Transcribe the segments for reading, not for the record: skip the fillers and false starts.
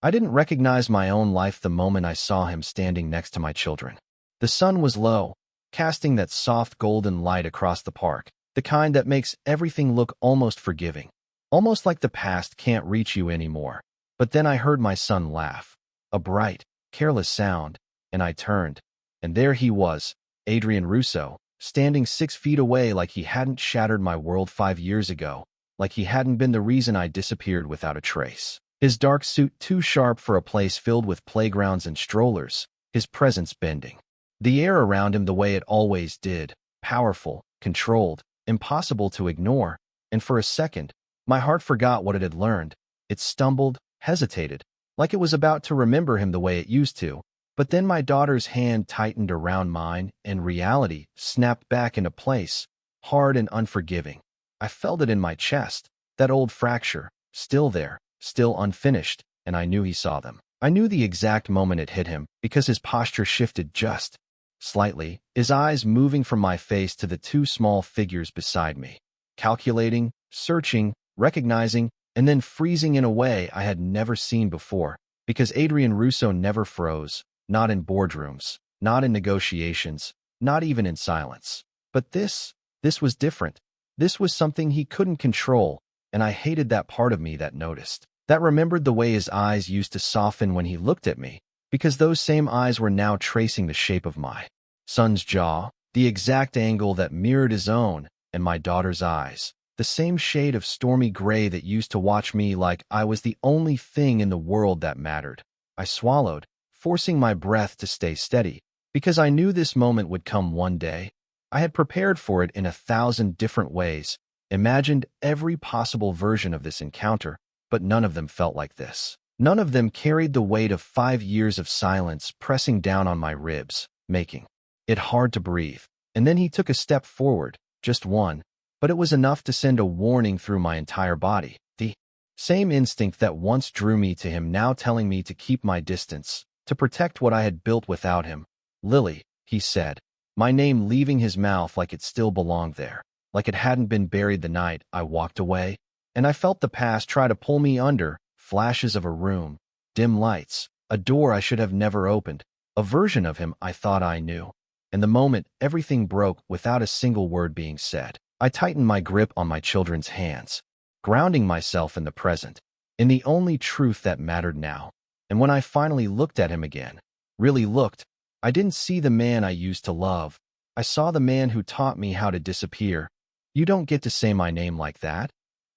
I didn't recognize my own life the moment I saw him standing next to my children. The sun was low, casting that soft golden light across the park, the kind that makes everything look almost forgiving, almost like the past can't reach you anymore. But then I heard my son laugh, a bright, careless sound, and I turned, and there he was, Adrian Russo, standing 6 feet away like he hadn't shattered my world 5 years ago, like he hadn't been the reason I disappeared without a trace. His dark suit too sharp for a place filled with playgrounds and strollers, his presence bending the air around him the way it always did, powerful, controlled, impossible to ignore, and for a second, my heart forgot what it had learned. It stumbled, hesitated, like it was about to remember him the way it used to. But then my daughter's hand tightened around mine, and reality snapped back into place, hard and unforgiving. I felt it in my chest, that old fracture, still there, still unfinished, and I knew he saw them. I knew the exact moment it hit him, because his posture shifted just slightly, his eyes moving from my face to the two small figures beside me, calculating, searching, recognizing, and then freezing in a way I had never seen before, because Adrian Russo never froze, not in boardrooms, not in negotiations, not even in silence. But this was different. This was something he couldn't control, and I hated that part of me that noticed, that remembered the way his eyes used to soften when he looked at me, because those same eyes were now tracing the shape of my son's jaw, the exact angle that mirrored his own, and my daughter's eyes, the same shade of stormy gray that used to watch me like I was the only thing in the world that mattered. I swallowed, forcing my breath to stay steady, because I knew this moment would come one day. I had prepared for it in 1,000 different ways, imagined every possible version of this encounter, but none of them felt like this. None of them carried the weight of 5 years of silence pressing down on my ribs, making it hard to breathe. And then he took a step forward, just one, but it was enough to send a warning through my entire body. The same instinct that once drew me to him now telling me to keep my distance, to protect what I had built without him. "Lily," he said, my name leaving his mouth like it still belonged there, like it hadn't been buried the night I walked away. And I felt the past try to pull me under, flashes of a room, dim lights, a door I should have never opened, a version of him I thought I knew. And the moment everything broke without a single word being said, I tightened my grip on my children's hands, grounding myself in the present, in the only truth that mattered now. And when I finally looked at him again, really looked, I didn't see the man I used to love. I saw the man who taught me how to disappear. "You don't get to say my name like that,"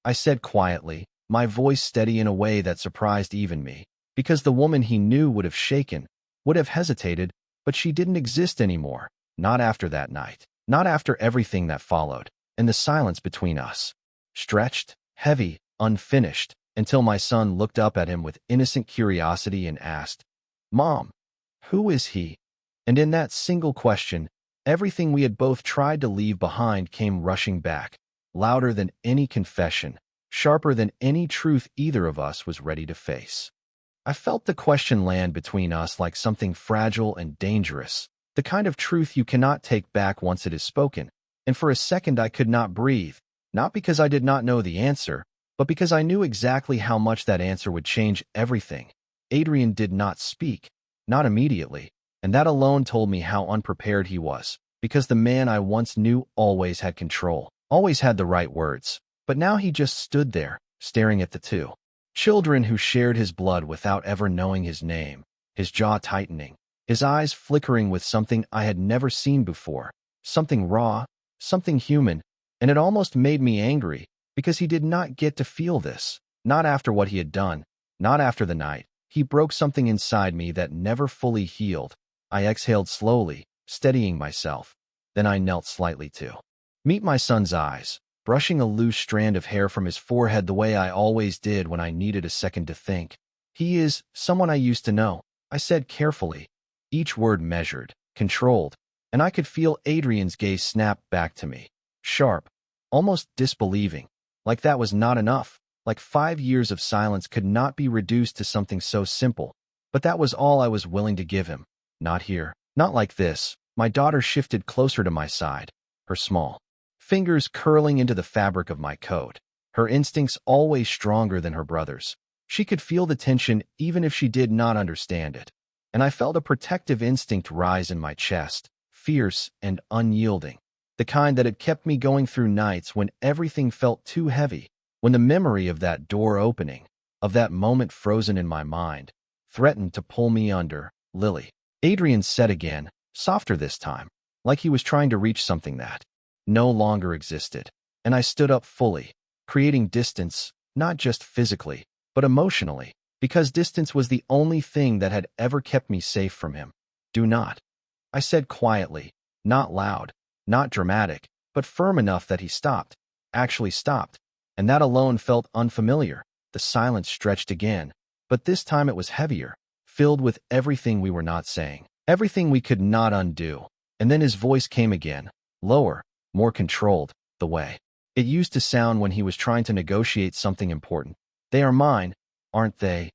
I said quietly, my voice steady in a way that surprised even me, because the woman he knew would have shaken, would have hesitated, but she didn't exist anymore, not after that night, not after everything that followed, and the silence between us, stretched, heavy, unfinished, until my son looked up at him with innocent curiosity and asked, "Mom, who is he?" And in that single question, everything we had both tried to leave behind came rushing back, louder than any confession, sharper than any truth either of us was ready to face. I felt the question land between us like something fragile and dangerous, the kind of truth you cannot take back once it is spoken, and for a second I could not breathe, not because I did not know the answer, but because I knew exactly how much that answer would change everything. Adrian did not speak, not immediately, and that alone told me how unprepared he was, because the man I once knew always had control, always had the right words. But now he just stood there, staring at the two children who shared his blood without ever knowing his name, his jaw tightening, his eyes flickering with something I had never seen before, something raw, something human, and it almost made me angry, because he did not get to feel this, not after what he had done, not after the night. He broke something inside me that never fully healed. I exhaled slowly, steadying myself. Then I knelt slightly to meet my son's eyes, brushing a loose strand of hair from his forehead the way I always did when I needed a second to think. "He is someone I used to know," I said carefully, each word measured, controlled, and I could feel Adrian's gaze snap back to me, sharp, almost disbelieving, like that was not enough, like 5 years of silence could not be reduced to something so simple. But that was all I was willing to give him. Not here, not like this. My daughter shifted closer to my side, her small fingers curling into the fabric of my coat, her instincts always stronger than her brother's. She could feel the tension even if she did not understand it. And I felt a protective instinct rise in my chest, fierce and unyielding. The kind that had kept me going through nights when everything felt too heavy, when the memory of that door opening, of that moment frozen in my mind, threatened to pull me under. Lily, Adrian said again, softer this time, like he was trying to reach something that no longer existed. And I stood up fully, creating distance, not just physically, but emotionally, because distance was the only thing that had ever kept me safe from him. Do not, I said quietly, not loud, not dramatic, but firm enough that he stopped, actually stopped, and that alone felt unfamiliar. The silence stretched again, but this time it was heavier, filled with everything we were not saying, everything we could not undo. And then his voice came again, lower, more controlled, the way it used to sound when he was trying to negotiate something important. They are mine, aren't they?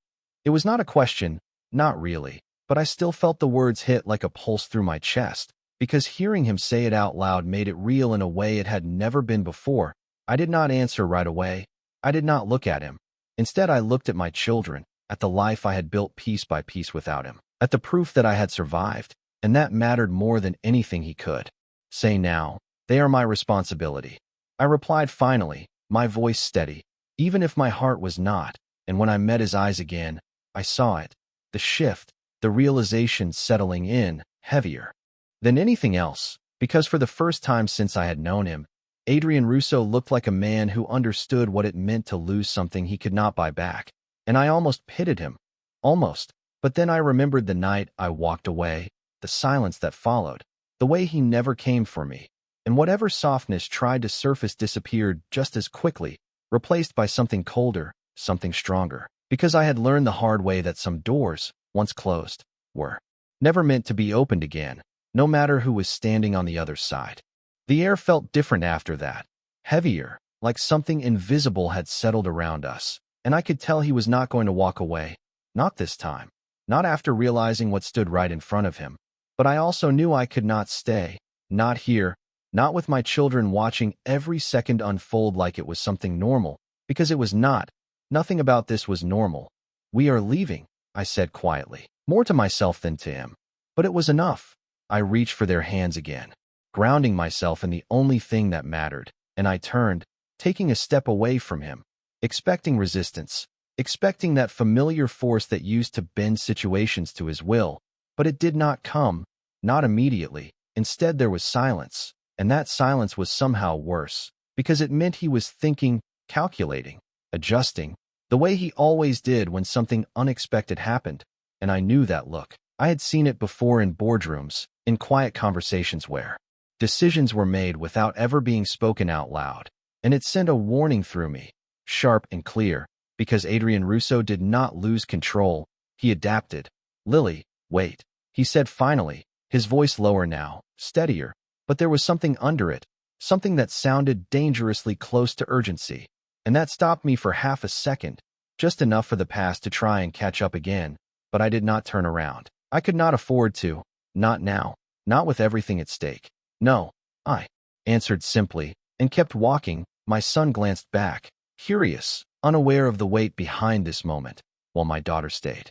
It was not a question, not really, but I still felt the words hit like a pulse through my chest, because hearing him say it out loud made it real in a way it had never been before. I did not answer right away. I did not look at him. Instead, I looked at my children, at the life I had built piece by piece without him, at the proof that I had survived, and that mattered more than anything he could say now. They are my responsibility, I replied finally, my voice steady, even if my heart was not. And when I met his eyes again, I saw it, the shift, the realization settling in, heavier than anything else, because for the first time since I had known him, Adrian Russo looked like a man who understood what it meant to lose something he could not buy back. And I almost pitied him. Almost. But then I remembered the night I walked away, the silence that followed, the way he never came for me. And whatever softness tried to surface disappeared just as quickly, replaced by something colder, something stronger. Because I had learned the hard way that some doors, once closed, were never meant to be opened again, no matter who was standing on the other side. The air felt different after that, heavier, like something invisible had settled around us, and I could tell he was not going to walk away, not this time, not after realizing what stood right in front of him. But I also knew I could not stay, not here, not with my children watching every second unfold like it was something normal, because it was not. Nothing about this was normal. We are leaving, I said quietly, more to myself than to him. But it was enough. I reached for their hands again, grounding myself in the only thing that mattered, and I turned, taking a step away from him, expecting resistance, expecting that familiar force that used to bend situations to his will. But it did not come, not immediately. Instead, there was silence, and that silence was somehow worse, because it meant he was thinking, calculating, adjusting, the way he always did when something unexpected happened. And I knew that look. I had seen it before in boardrooms, in quiet conversations where decisions were made without ever being spoken out loud. And it sent a warning through me, sharp and clear, because Adrian Russo did not lose control. He adapted. Lily, wait, he said finally, his voice lower now, steadier, but there was something under it, something that sounded dangerously close to urgency. And that stopped me for half a second, just enough for the past to try and catch up again. But I did not turn around. I could not afford to, not now, not with everything at stake. No, I answered simply, and kept walking. My son glanced back, curious, unaware of the weight behind this moment, while my daughter stayed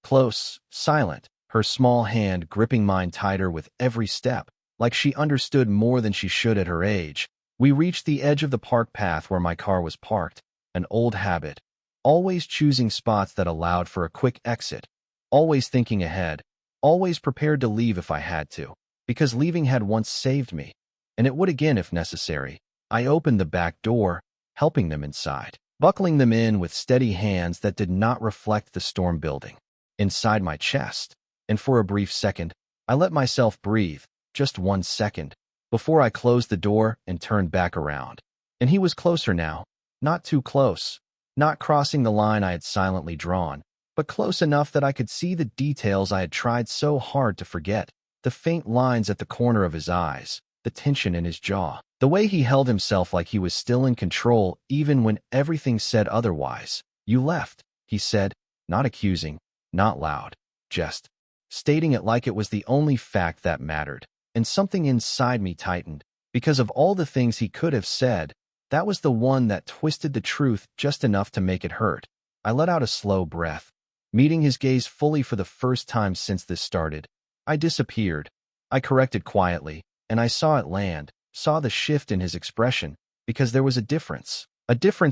close, silent, her small hand gripping mine tighter with every step, like she understood more than she should at her age. We reached the edge of the park path where my car was parked, an old habit, always choosing spots that allowed for a quick exit, always thinking ahead, always prepared to leave if I had to, because leaving had once saved me, and it would again if necessary. I opened the back door, helping them inside, buckling them in with steady hands that did not reflect the storm building inside my chest. And for a brief second, I let myself breathe, just 1 second, before I closed the door and turned back around. And he was closer now, not too close, not crossing the line I had silently drawn, but close enough that I could see the details I had tried so hard to forget, the faint lines at the corner of his eyes, the tension in his jaw, the way he held himself like he was still in control even when everything said otherwise. You left, he said, not accusing, not loud, just stating it like it was the only fact that mattered. And something inside me tightened, because of all the things he could have said, that was the one that twisted the truth just enough to make it hurt. I let out a slow breath, meeting his gaze fully for the first time since this started. I disappeared. I corrected quietly, and I saw it land, saw the shift in his expression, because there was a difference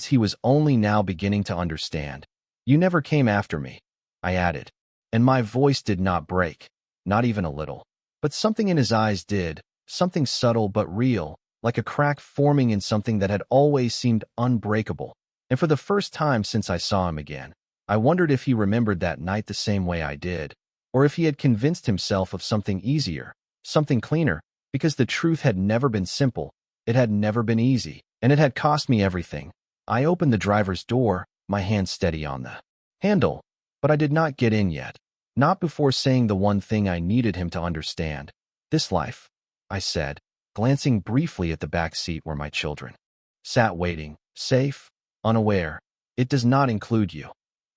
he was only now beginning to understand. You never came after me, I added, and my voice did not break, not even a little. But something in his eyes did, something subtle but real, like a crack forming in something that had always seemed unbreakable. And for the first time since I saw him again, I wondered if he remembered that night the same way I did, or if he had convinced himself of something easier, something cleaner, because the truth had never been simple, it had never been easy, and it had cost me everything. I opened the driver's door, my hand steady on the handle, but I did not get in yet, not before saying the one thing I needed him to understand. This life, I said, glancing briefly at the back seat where my children sat waiting, safe, unaware. It does not include you.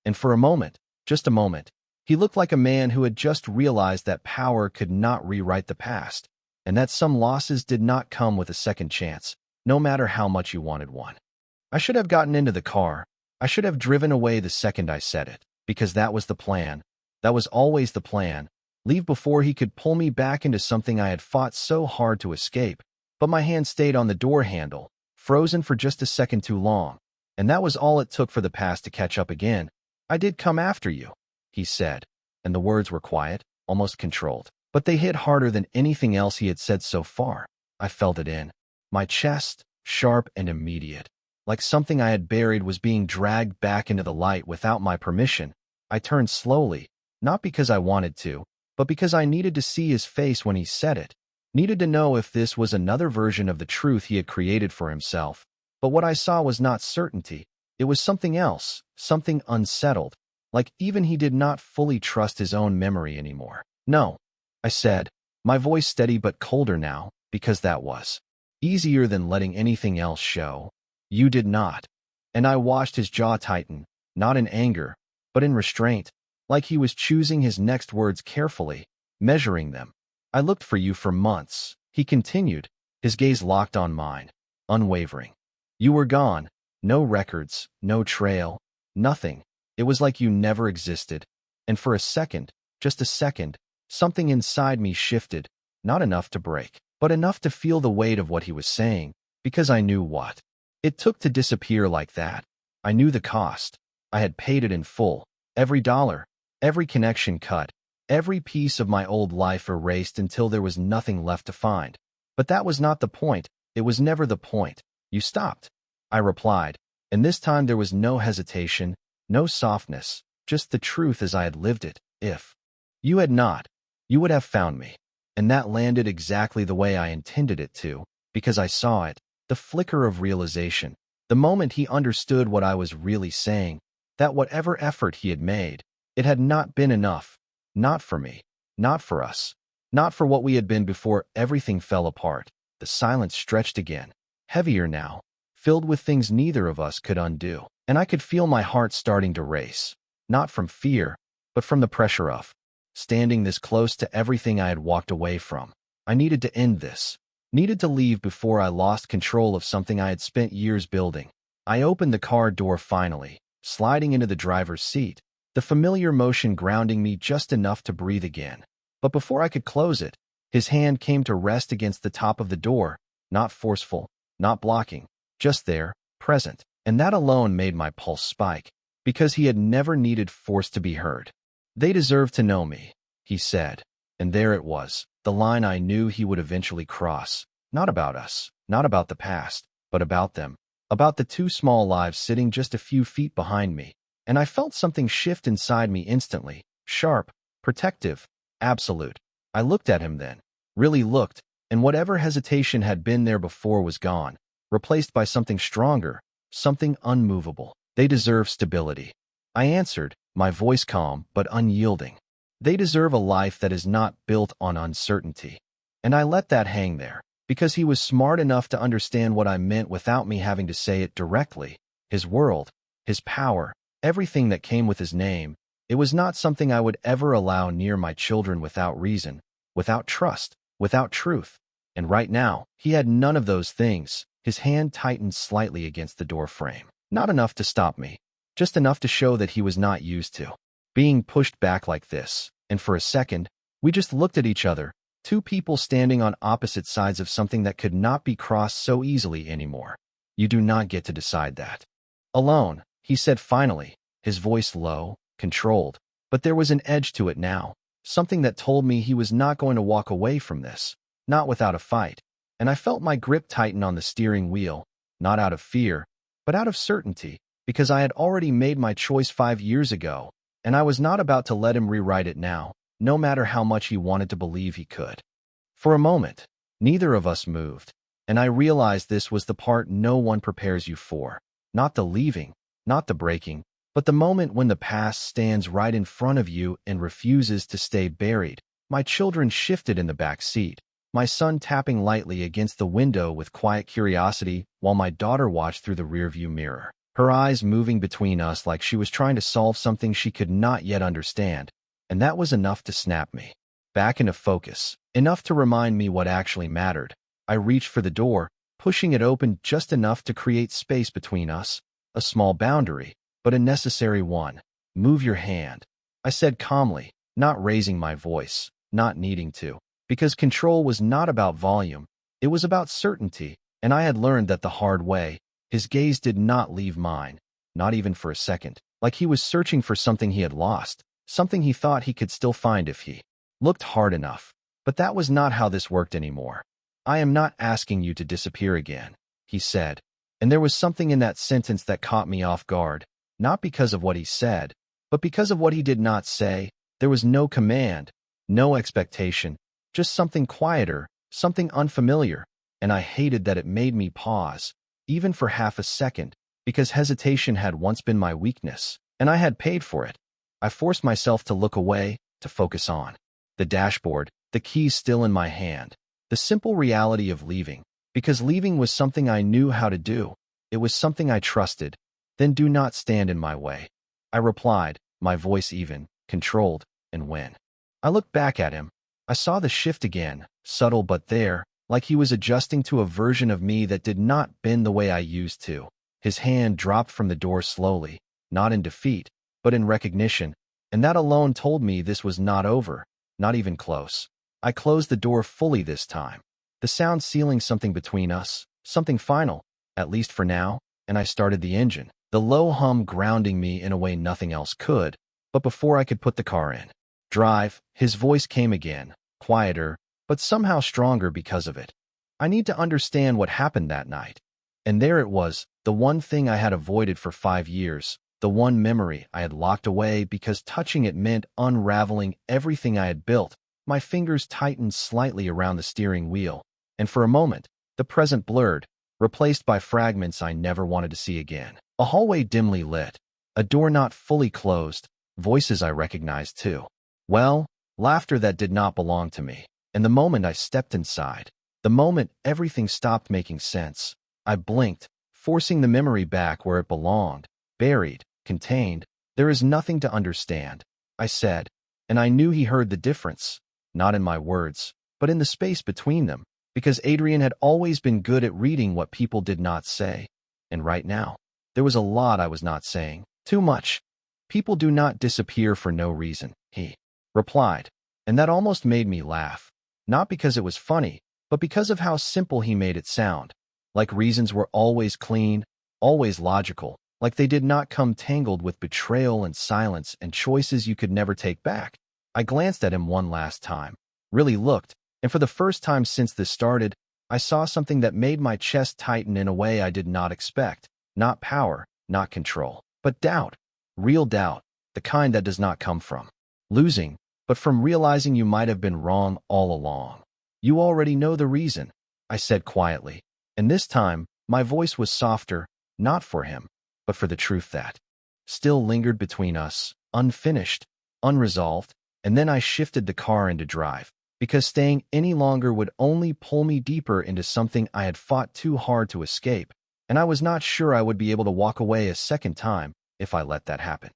And for a moment, just a moment, he looked like a man who had just realized that power could not rewrite the past, and that some losses did not come with a second chance, no matter how much you wanted one. I should have gotten into the car. I should have driven away the second I said it, because that was the plan. That was always the plan. Leave before he could pull me back into something I had fought so hard to escape. But my hand stayed on the door handle, frozen for just a second too long. And that was all it took for the past to catch up again. I did come after you, he said, and the words were quiet, almost controlled. But they hit harder than anything else he had said so far. I felt it in my chest, sharp and immediate. Like something I had buried was being dragged back into the light without my permission. I turned slowly, not because I wanted to, but because I needed to see his face when he said it, needed to know if this was another version of the truth he had created for himself. But what I saw was not certainty. It was something else, something unsettled, like even he did not fully trust his own memory anymore. No, I said, my voice steady but colder now, because that was easier than letting anything else show. You did not. And I watched his jaw tighten, not in anger, but in restraint, like he was choosing his next words carefully, measuring them. I looked for you for months, he continued, his gaze locked on mine, unwavering. You were gone, no records, no trail, nothing. It was like you never existed. And for a second, just a second, something inside me shifted, not enough to break, but enough to feel the weight of what he was saying, because I knew what it took to disappear like that. I knew the cost. I had paid it in full, every dollar, every connection cut, every piece of my old life erased until there was nothing left to find. But that was not the point. It was never the point. You stopped, I replied, and this time there was no hesitation, no softness, just the truth as I had lived it. If you had not, you would have found me. And that landed exactly the way I intended it to, because I saw it, the flicker of realization, the moment he understood what I was really saying, that whatever effort he had made, it had not been enough, not for me, not for us, not for what we had been before everything fell apart. The silence stretched again, heavier now, filled with things neither of us could undo, and I could feel my heart starting to race, not from fear, but from the pressure of standing this close to everything I had walked away from. I needed to end this, needed to leave before I lost control of something I had spent years building. I opened the car door finally, sliding into the driver's seat, the familiar motion grounding me just enough to breathe again. But before I could close it, his hand came to rest against the top of the door, not forceful, not blocking, just there, present. And that alone made my pulse spike, because he had never needed force to be heard. They deserve to know me, he said. And there it was, the line I knew he would eventually cross. Not about us, not about the past, but about them, about the two small lives sitting just a few feet behind me. And I felt something shift inside me instantly, sharp, protective, absolute. I looked at him then, really looked, and whatever hesitation had been there before was gone, replaced by something stronger, something unmovable. They deserve stability, I answered, my voice calm but unyielding. They deserve a life that is not built on uncertainty. And I let that hang there, because he was smart enough to understand what I meant without me having to say it directly. His world, his power, everything that came with his name, it was not something I would ever allow near my children without reason, without trust, without truth. And right now, he had none of those things. His hand tightened slightly against the door frame. Not enough to stop me. just enough to show that he was not used to being pushed back like this. And for a second, we just looked at each other, two people standing on opposite sides of something that could not be crossed so easily anymore. You do not get to decide that alone, he said finally, his voice low, controlled, but there was an edge to it now, something that told me he was not going to walk away from this, not without a fight. And I felt my grip tighten on the steering wheel, not out of fear, but out of certainty, because I had already made my choice 5 years ago, and I was not about to let him rewrite it now, no matter how much he wanted to believe he could. For a moment, neither of us moved, and I realized this was the part no one prepares you for. Not the leaving, not the breaking, but the moment when the past stands right in front of you and refuses to stay buried. My children shifted in the back seat, my son tapping lightly against the window with quiet curiosity while my daughter watched through the rearview mirror, her eyes moving between us like she was trying to solve something she could not yet understand. And that was enough to snap me back into focus, enough to remind me what actually mattered. I reached for the door, pushing it open just enough to create space between us, a small boundary, but a necessary one. Move your hand, I said calmly, not raising my voice, not needing to, because control was not about volume, it was about certainty, and I had learned that the hard way. His gaze did not leave mine, not even for a second, like he was searching for something he had lost, something he thought he could still find if he looked hard enough. But that was not how this worked anymore. I am not asking you to disappear again, he said, and there was something in that sentence that caught me off guard, not because of what he said, but because of what he did not say. There was no command, no expectation, just something quieter, something unfamiliar, and I hated that it made me pause, even for half a second, because hesitation had once been my weakness, and I had paid for it. I forced myself to look away, to focus on the dashboard, the keys still in my hand. The simple reality of leaving, because leaving was something I knew how to do. It was something I trusted. Then do not stand in my way, I replied, my voice even, controlled, and when I looked back at him, I saw the shift again, subtle but there, like he was adjusting to a version of me that did not bend the way I used to. His hand dropped from the door slowly, not in defeat, but in recognition, and that alone told me this was not over, not even close. I closed the door fully this time, the sound sealing something between us, something final, at least for now, and I started the engine, the low hum grounding me in a way nothing else could. But before I could put the car in drive, his voice came again, quieter, but somehow stronger because of it. I need to understand what happened that night. And there it was, the one thing I had avoided for 5 years, the one memory I had locked away because touching it meant unraveling everything I had built. My fingers tightened slightly around the steering wheel, and for a moment, the present blurred, replaced by fragments I never wanted to see again. A hallway dimly lit, a door not fully closed, voices I recognized too. Well, laughter that did not belong to me. And the moment I stepped inside, the moment everything stopped making sense, I blinked, forcing the memory back where it belonged, buried, contained. There is nothing to understand, I said, and I knew he heard the difference. Not in my words, but in the space between them, because Adrian had always been good at reading what people did not say. And right now, there was a lot I was not saying. Too much. People do not disappear for no reason, he replied, and that almost made me laugh. Not because it was funny, but because of how simple he made it sound. Like reasons were always clean, always logical, like they did not come tangled with betrayal and silence and choices you could never take back. I glanced at him one last time, really looked, and for the first time since this started, I saw something that made my chest tighten in a way I did not expect. Not power, not control, but doubt. Real doubt, the kind that does not come from losing, but from realizing you might have been wrong all along. You already know the reason, I said quietly, and this time, my voice was softer, not for him, but for the truth that still lingered between us, unfinished, unresolved. And then I shifted the car into drive, because staying any longer would only pull me deeper into something I had fought too hard to escape, and I was not sure I would be able to walk away a second time if I let that happen.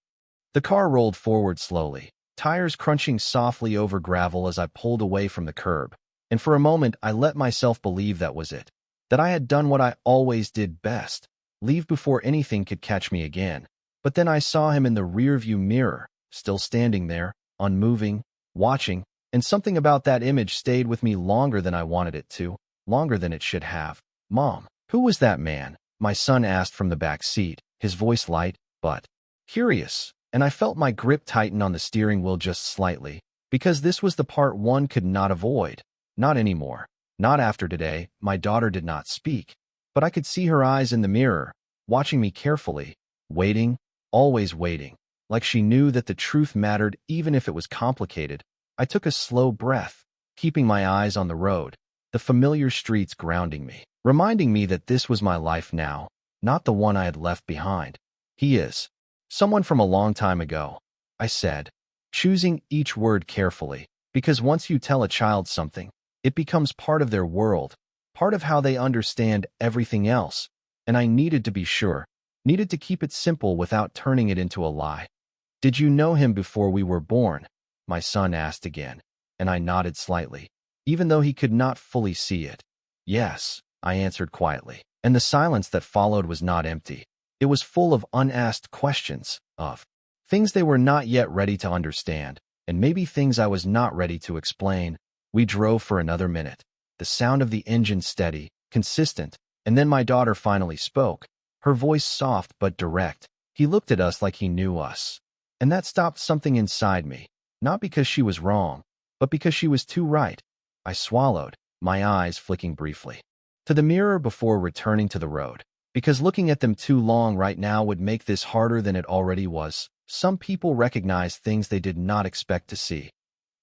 The car rolled forward slowly, tires crunching softly over gravel as I pulled away from the curb, and for a moment I let myself believe that was it, that I had done what I always did best, leave before anything could catch me again. But then I saw him in the rearview mirror, still standing there, unmoving, watching, and something about that image stayed with me longer than I wanted it to, longer than it should have. "Mom, who was that man?" my son asked from the back seat, his voice light, but curious, and I felt my grip tighten on the steering wheel just slightly, because this was the part one could not avoid. Not anymore. Not after today. My daughter did not speak, but I could see her eyes in the mirror, watching me carefully, waiting, always waiting, like she knew that the truth mattered even if it was complicated. I took a slow breath, keeping my eyes on the road, the familiar streets grounding me, reminding me that this was my life now, not the one I had left behind. "He is someone from a long time ago," I said, choosing each word carefully, because once you tell a child something, it becomes part of their world, part of how they understand everything else, and I needed to be sure, needed to keep it simple without turning it into a lie. "Did you know him before we were born?" my son asked again, and I nodded slightly, even though he could not fully see it. "Yes," I answered quietly, and the silence that followed was not empty. It was full of unasked questions, of things they were not yet ready to understand, and maybe things I was not ready to explain. We drove for another minute, the sound of the engine steady, consistent, and then my daughter finally spoke, her voice soft but direct. "He looked at us like he knew us." And that stopped something inside me, not because she was wrong, but because she was too right. I swallowed, my eyes flicking briefly to the mirror before returning to the road, because looking at them too long right now would make this harder than it already was. Some people recognize things they did not expect to see.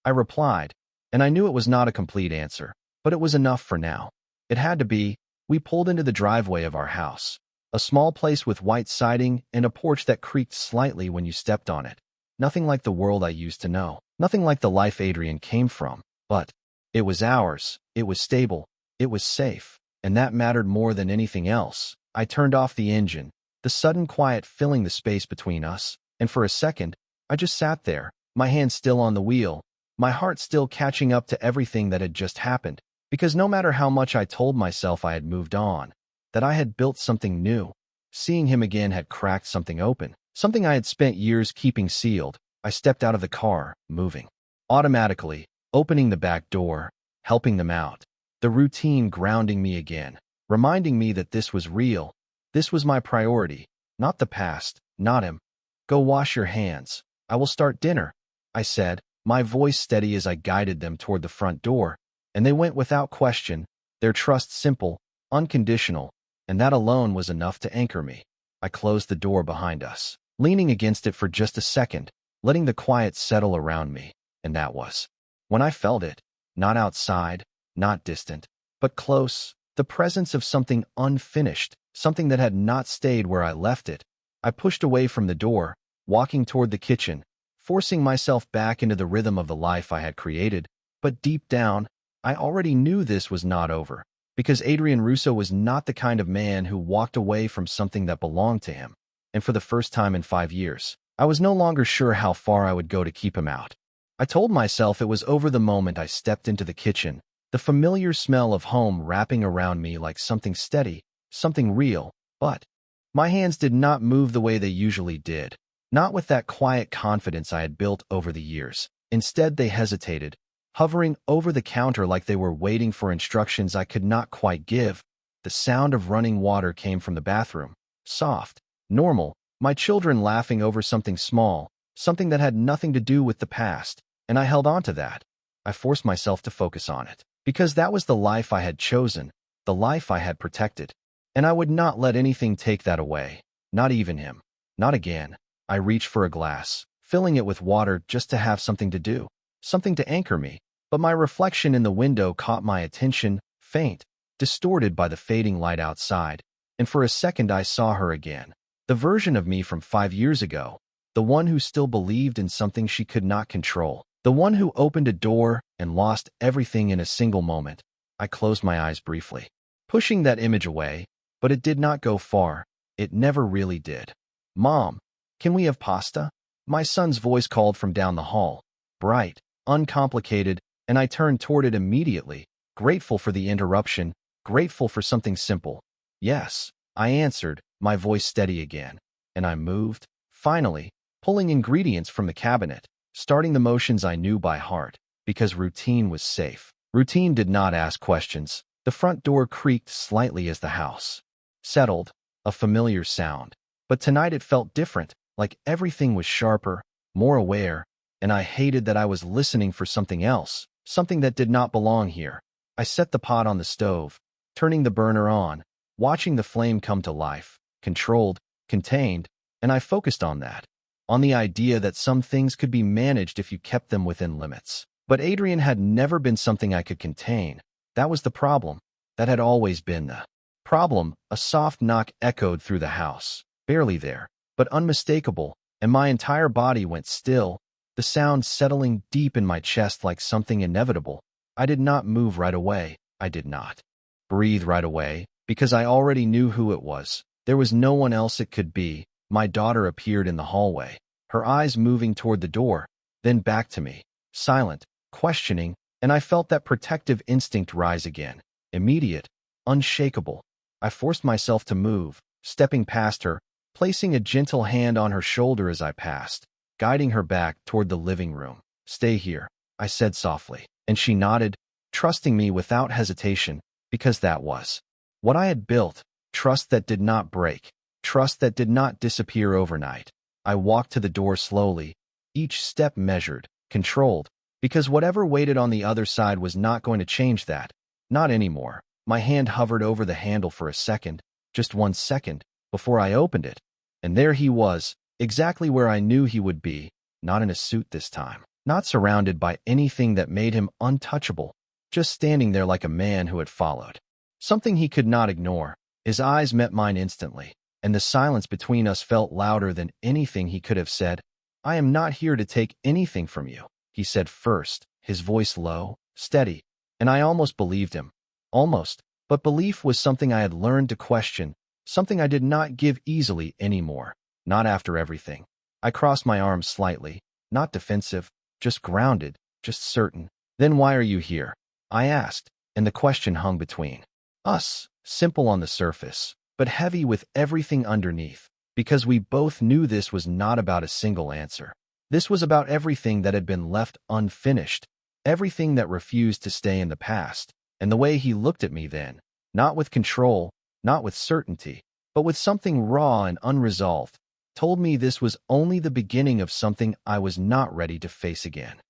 I replied, and I knew it was not a complete answer, but it was enough for now. It had to be. We pulled into the driveway of our house, a small place with white siding and a porch that creaked slightly when you stepped on it. Nothing like the world I used to know, nothing like the life Adrian came from, but it was ours, it was stable, it was safe, and that mattered more than anything else. I turned off the engine, the sudden quiet filling the space between us, and for a second, I just sat there, my hand still on the wheel, my heart still catching up to everything that had just happened, because no matter how much I told myself I had moved on, that I had built something new, seeing him again had cracked something open, something I had spent years keeping sealed. I stepped out of the car, moving automatically, opening the back door, helping them out, the routine grounding me again, reminding me that this was real, this was my priority, not the past, not him. "Go wash your hands. I will start dinner," I said, my voice steady as I guided them toward the front door, and they went without question, their trust simple, unconditional, and that alone was enough to anchor me. I closed the door behind us, leaning against it for just a second, letting the quiet settle around me, and that was when I felt it, not outside, not distant, but close, the presence of something unfinished, something that had not stayed where I left it. I pushed away from the door, walking toward the kitchen, forcing myself back into the rhythm of the life I had created, but deep down, I already knew this was not over, because Adrian Russo was not the kind of man who walked away from something that belonged to him, and for the first time in 5 years, I was no longer sure how far I would go to keep him out. I told myself it was over the moment I stepped into the kitchen, the familiar smell of home wrapping around me like something steady, something real, but my hands did not move the way they usually did, not with that quiet confidence I had built over the years. Instead, they hesitated, hovering over the counter like they were waiting for instructions I could not quite give. The sound of running water came from the bathroom, soft, normal, my children laughing over something small, something that had nothing to do with the past, and I held on to that. I forced myself to focus on it, because that was the life I had chosen, the life I had protected, and I would not let anything take that away, not even him, not again. I reached for a glass, filling it with water just to have something to do, something to anchor me, but my reflection in the window caught my attention, faint, distorted by the fading light outside, and for a second I saw her again, the version of me from 5 years ago, the one who still believed in something she could not control, the one who opened a door and lost everything in a single moment. I closed my eyes briefly, pushing that image away, but it did not go far. It never really did. "Mom, can we have pasta?" My son's voice called from down the hall, bright, uncomplicated, and I turned toward it immediately, grateful for the interruption, grateful for something simple. "Yes," I answered, my voice steady again, and I moved, Finally, pulling ingredients from the cabinet, starting the motions I knew by heart, because routine was safe. Routine did not ask questions. The front door creaked slightly as the house settled, a familiar sound. But tonight it felt different, like everything was sharper, more aware, and I hated that I was listening for something else, something that did not belong here. I set the pot on the stove, turning the burner on, watching the flame come to life, controlled, contained, and I focused on that, on the idea that some things could be managed if you kept them within limits. But Adrian had never been something I could contain. That was the problem. That had always been the problem. A soft knock echoed through the house, barely there, but unmistakable, and my entire body went still, the sound settling deep in my chest like something inevitable. I did not move right away. I did not breathe right away, because I already knew who it was. There was no one else it could be. My daughter appeared in the hallway, her eyes moving toward the door, then back to me, silent, questioning, and I felt that protective instinct rise again, immediate, unshakable. I forced myself to move, stepping past her, placing a gentle hand on her shoulder as I passed, guiding her back toward the living room. "Stay here," I said softly, and she nodded, trusting me without hesitation, because that was what I had built, trust that did not break, trust that did not disappear overnight. I walked to the door slowly, each step measured, controlled, because whatever waited on the other side was not going to change that. Not anymore. My hand hovered over the handle for a second, just 1 second, before I opened it. And there he was, exactly where I knew he would be, not in a suit this time, not surrounded by anything that made him untouchable, just standing there like a man who had followed something he could not ignore. His eyes met mine instantly, and the silence between us felt louder than anything he could have said. "I am not here to take anything from you," he said first, his voice low, steady, and I almost believed him. Almost, but belief was something I had learned to question, something I did not give easily anymore, not after everything. I crossed my arms slightly, not defensive, just grounded, just certain. "Then why are you here?" I asked, and the question hung between us, simple on the surface, but heavy with everything underneath, because we both knew this was not about a single answer. This was about everything that had been left unfinished, everything that refused to stay in the past. And the way he looked at me then, not with control, not with certainty, but with something raw and unresolved, told me this was only the beginning of something I was not ready to face again.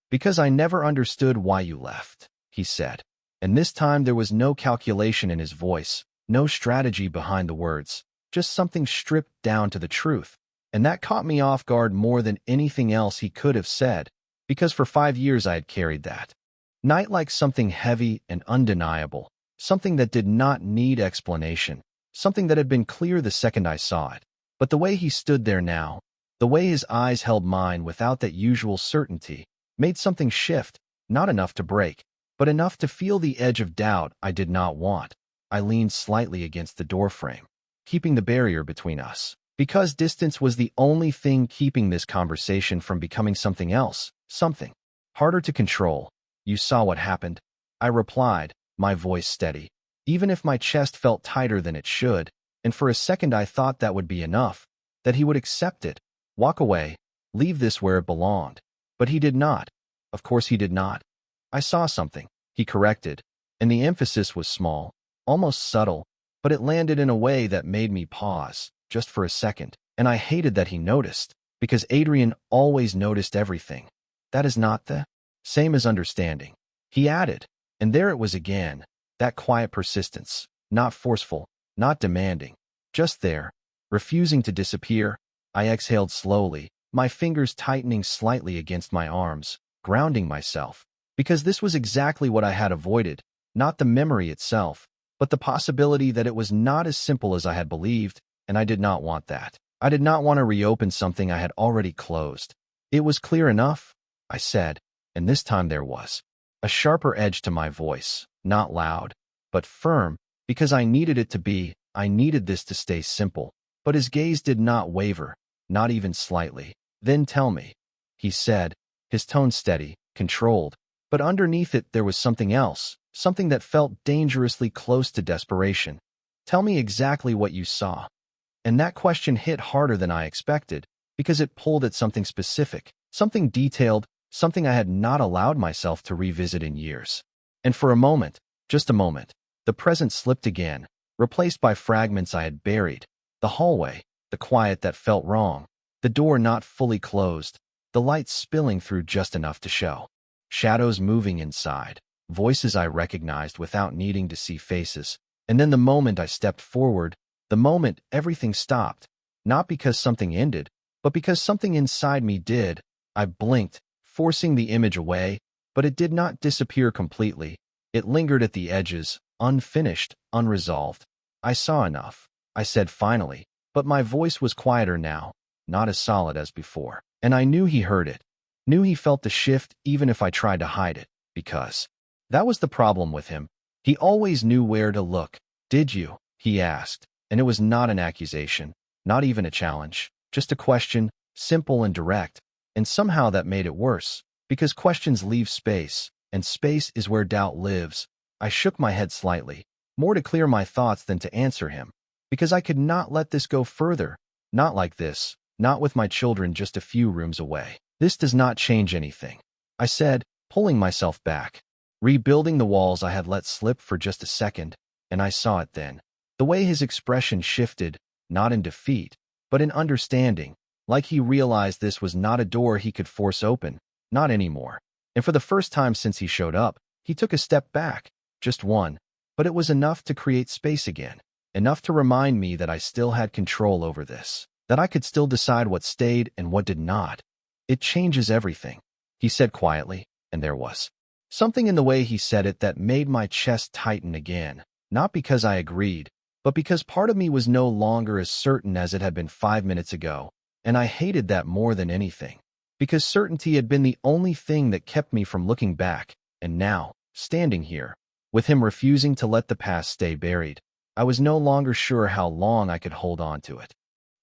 "Because I never understood why you left," he said. And this time there was no calculation in his voice, no strategy behind the words, just something stripped down to the truth. And that caught me off guard more than anything else he could have said, because for 5 years I had carried that night like something heavy and undeniable, something that did not need explanation, something that had been clear the second I saw it. But the way he stood there now, the way his eyes held mine without that usual certainty, made something shift, not enough to break, but enough to feel the edge of doubt I did not want. I leaned slightly against the doorframe, keeping the barrier between us, because distance was the only thing keeping this conversation from becoming something else, something harder to control. "You saw what happened," I replied, my voice steady, even if my chest felt tighter than it should, and for a second I thought that would be enough, that he would accept it, walk away, leave this where it belonged. But he did not. Of course he did not. "I saw something," he corrected, and the emphasis was small, almost subtle, but it landed in a way that made me pause, just for a second, and I hated that he noticed, because Adrian always noticed everything. "That is not the same as understanding," he added, and there it was again, that quiet persistence, not forceful, not demanding, just there, refusing to disappear. I exhaled slowly, my fingers tightening slightly against my arms, grounding myself, because this was exactly what I had avoided, not the memory itself, but the possibility that it was not as simple as I had believed, and I did not want that. I did not want to reopen something I had already closed. "It was clear enough," I said, and this time there was a sharper edge to my voice, not loud, but firm, because I needed it to be. I needed this to stay simple. But his gaze did not waver, not even slightly. "Then tell me," he said, his tone steady, controlled, but underneath it there was something else, something that felt dangerously close to desperation. "Tell me exactly what you saw." And that question hit harder than I expected, because it pulled at something specific, something detailed, something I had not allowed myself to revisit in years. And for a moment, just a moment, the present slipped again, replaced by fragments I had buried. The hallway, the quiet that felt wrong, the door not fully closed, the light spilling through just enough to show. Shadows moving inside, voices I recognized without needing to see faces. And then the moment I stepped forward, the moment everything stopped, not because something ended, but because something inside me did. I blinked, forcing the image away, but it did not disappear completely. It lingered at the edges, unfinished, unresolved. I saw enough, I said finally, but my voice was quieter now, not as solid as before. And I knew he heard it, knew he felt the shift even if I tried to hide it, because that was the problem with him. He always knew where to look. Did you? He asked, and it was not an accusation, not even a challenge, just a question, simple and direct, and somehow that made it worse, because questions leave space, and space is where doubt lives. I shook my head slightly, more to clear my thoughts than to answer him, because I could not let this go further, not like this, not with my children just a few rooms away. This does not change anything, I said, pulling myself back, rebuilding the walls I had let slip for just a second, and I saw it then. The way his expression shifted, not in defeat, but in understanding, like he realized this was not a door he could force open, not anymore. And for the first time since he showed up, he took a step back, just one, but it was enough to create space again, enough to remind me that I still had control over this, that I could still decide what stayed and what did not. It changes everything, he said quietly, and there was something in the way he said it that made my chest tighten again, not because I agreed, but because part of me was no longer as certain as it had been 5 minutes ago, and I hated that more than anything, because certainty had been the only thing that kept me from looking back, and now, standing here, with him refusing to let the past stay buried, I was no longer sure how long I could hold on to it.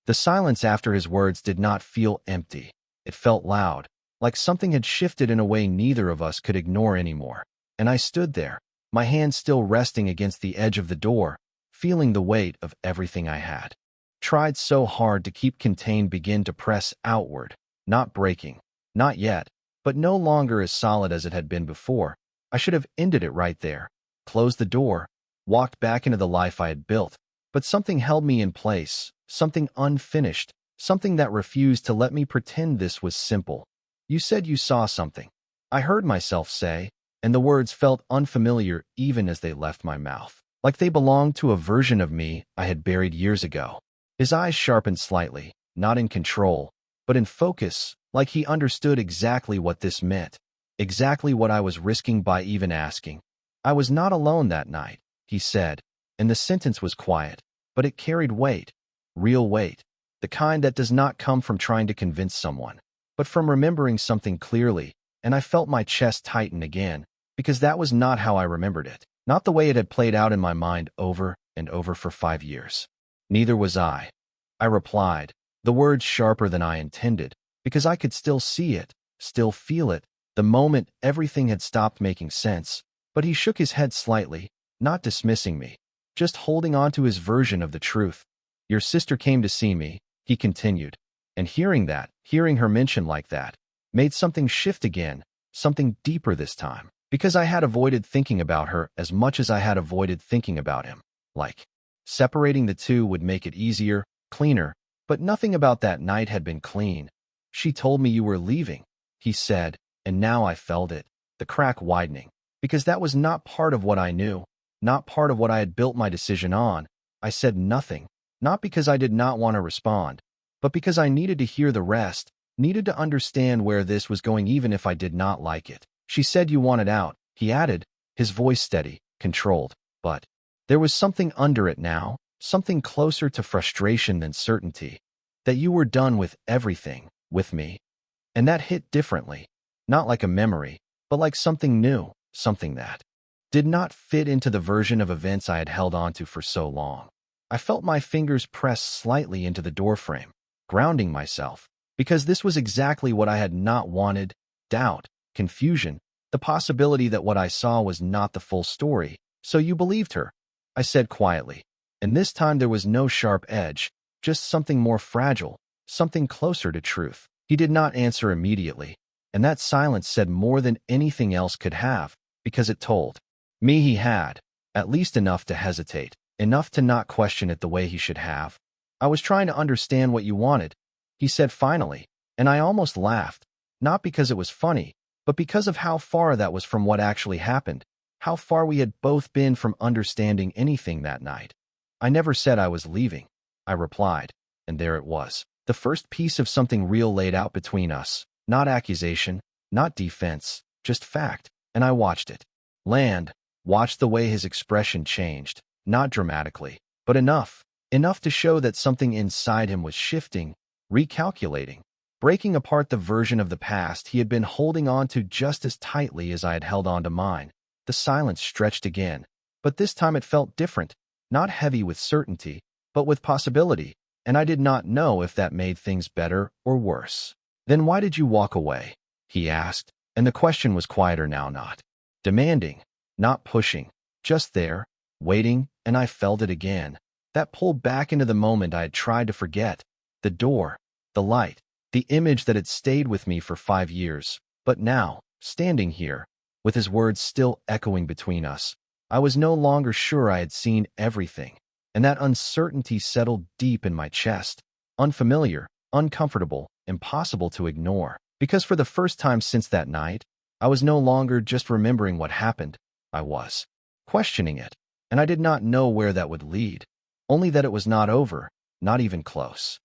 The silence after his words did not feel empty. It felt loud, like something had shifted in a way neither of us could ignore anymore. And I stood there, my hand still resting against the edge of the door, feeling the weight of everything I had tried so hard to keep contained begin to press outward, not breaking, not yet, but no longer as solid as it had been before. I should have ended it right there, closed the door, walked back into the life I had built, but something held me in place, something unfinished, something that refused to let me pretend this was simple. You said you saw something, I heard myself say, and the words felt unfamiliar even as they left my mouth, like they belonged to a version of me I had buried years ago. His eyes sharpened slightly, not in control, but in focus, like he understood exactly what this meant, exactly what I was risking by even asking. I was not alone that night, he said, and the sentence was quiet, but it carried weight, real weight, the kind that does not come from trying to convince someone, but from remembering something clearly, and I felt my chest tighten again, because that was not how I remembered it, not the way it had played out in my mind over and over for 5 years. Neither was I replied, the words sharper than I intended, because I could still see it, still feel it, the moment everything had stopped making sense. But he shook his head slightly, not dismissing me, just holding on to his version of the truth. Your sister came to see me, he continued, and hearing her mention like that, made something shift again, something deeper this time, because I had avoided thinking about her as much as I had avoided thinking about him, like separating the two would make it easier, cleaner, but nothing about that night had been clean. She told me you were leaving, he said, and now I felt it, the crack widening, because that was not part of what I knew, not part of what I had built my decision on. I said nothing, not because I did not want to respond, but because I needed to hear the rest, needed to understand where this was going even if I did not like it. She said you wanted out, he added, his voice steady, controlled, but there was something under it now, something closer to frustration than certainty, that you were done with everything, with me. And that hit differently, not like a memory, but like something new, something that did not fit into the version of events I had held onto for so long. I felt my fingers press slightly into the doorframe, grounding myself, because this was exactly what I had not wanted: doubt, confusion, the possibility that what I saw was not the full story. So you believed her, I said quietly, and this time there was no sharp edge, just something more fragile, something closer to truth. He did not answer immediately, and that silence said more than anything else could have, because it told me he had, at least enough to hesitate, enough to not question it the way he should have. I was trying to understand what you wanted, he said finally, and I almost laughed, not because it was funny, but because of how far that was from what actually happened, how far we had both been from understanding anything that night. I never said I was leaving, I replied, and there it was. The first piece of something real laid out between us, not accusation, not defense, just fact, and I watched it land, watched the way his expression changed, not dramatically, but enough to show that something inside him was shifting, recalculating, breaking apart the version of the past he had been holding on to just as tightly as I had held on to mine. The silence stretched again, but this time it felt different, not heavy with certainty, but with possibility, and I did not know if that made things better or worse. Then why did you walk away? He asked, and the question was quieter now, not demanding, not pushing, just there, waiting, and I felt it again. That pull back into the moment I had tried to forget. The door, the light, the image that had stayed with me for 5 years. But now, standing here, with his words still echoing between us, I was no longer sure I had seen everything, and that uncertainty settled deep in my chest, unfamiliar, uncomfortable, impossible to ignore. Because for the first time since that night, I was no longer just remembering what happened, I was questioning it, and I did not know where that would lead, only that it was not over, not even close.